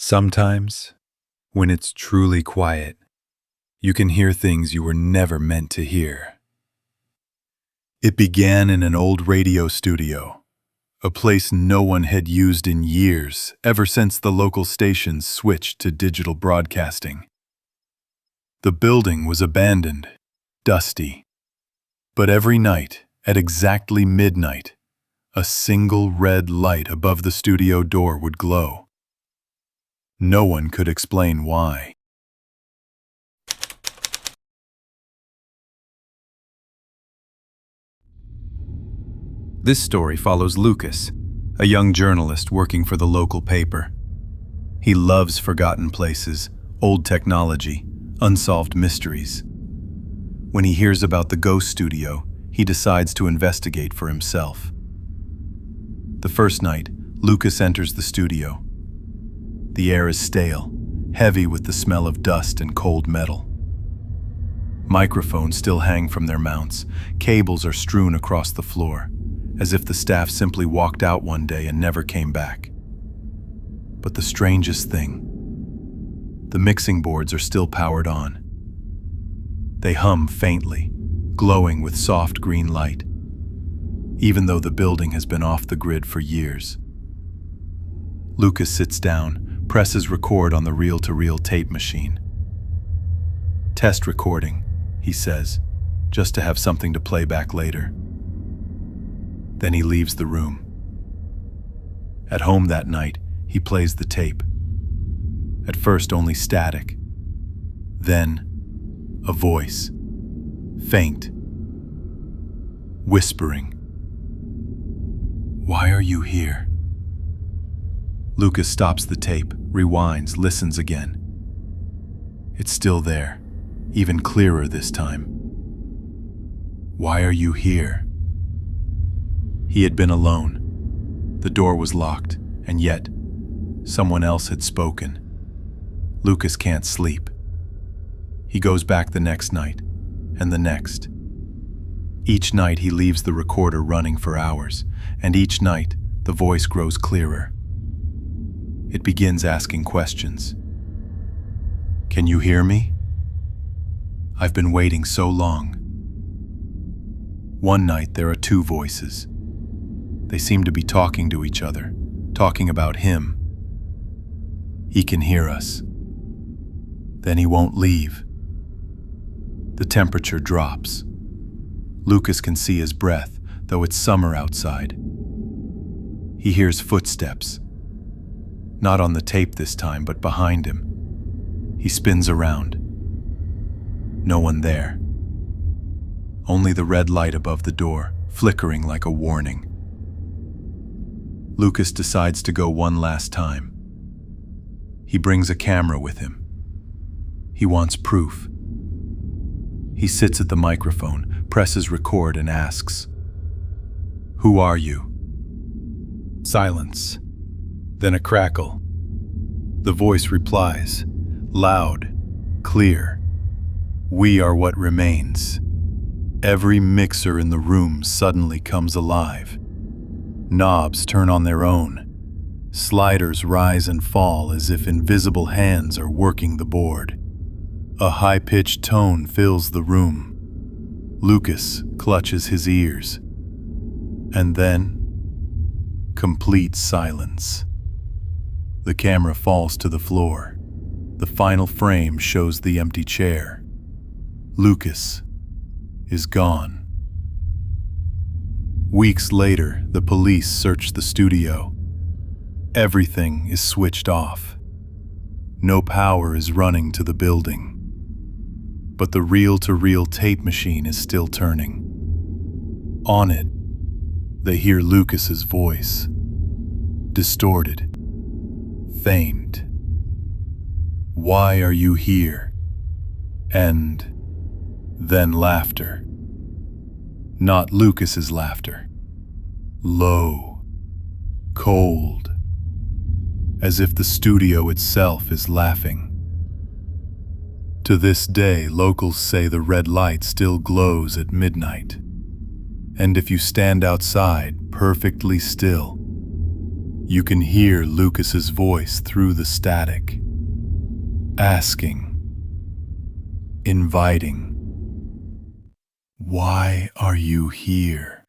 Sometimes, when it's truly quiet, you can hear things you were never meant to hear. It began in an old radio studio, a place no one had used in years, ever since the local stations switched to digital broadcasting. The building was abandoned, dusty, but every night, at exactly midnight, a single red light above the studio door would glow. No one could explain why. This story follows Lucas, a young journalist working for the local paper. He loves forgotten places, old technology, unsolved mysteries. When he hears about the ghost studio, he decides to investigate for himself. The first night, Lucas enters the studio. The air is stale, heavy with the smell of dust and cold metal. Microphones still hang from their mounts. Cables are strewn across the floor, as if the staff simply walked out one day and never came back. But the strangest thing, the mixing boards are still powered on. They hum faintly, glowing with soft green light, even though the building has been off the grid for years. Lucas sits down, presses record on the reel-to-reel tape machine. "Test recording," he says, just to have something to play back later. Then he leaves the room. At home that night, he plays the tape. At first only static. Then, a voice. Faint. Whispering. "Why are you here?" Lucas stops the tape, rewinds, listens again. It's still there, even clearer this time. "Why are you here?" He had been alone. The door was locked, and yet, someone else had spoken. Lucas can't sleep. He goes back the next night, and the next. Each night he leaves the recorder running for hours, and each night the voice grows clearer. It begins asking questions. "Can you hear me? I've been waiting so long." One night there are two voices. They seem to be talking to each other, talking about him. "He can hear us. Then he won't leave." The temperature drops. Lucas can see his breath, though it's summer outside. He hears footsteps. Not on the tape this time, but behind him. He spins around. No one there. Only the red light above the door, flickering like a warning. Lucas decides to go one last time. He brings a camera with him. He wants proof. He sits at the microphone, presses record, and asks, "Who are you?" Silence. Then a crackle. The voice replies, loud, clear. "We are what remains." Every mixer in the room suddenly comes alive. Knobs turn on their own. Sliders rise and fall as if invisible hands are working the board. A high-pitched tone fills the room. Lucas clutches his ears. And then, complete silence. The camera falls to the floor. The final frame shows the empty chair. Lucas is gone. Weeks later, the police search the studio. Everything is switched off. No power is running to the building. But the reel-to-reel tape machine is still turning. On it, they hear Lucas's voice. Distorted. Faint. "Why are you here?" And then laughter. Not Lucas's laughter. Low. Cold. As if the studio itself is laughing. To this day, locals say the red light still glows at midnight. And if you stand outside, perfectly still, You can hear Lucas's voice through the static, asking, inviting, "Why are you here?"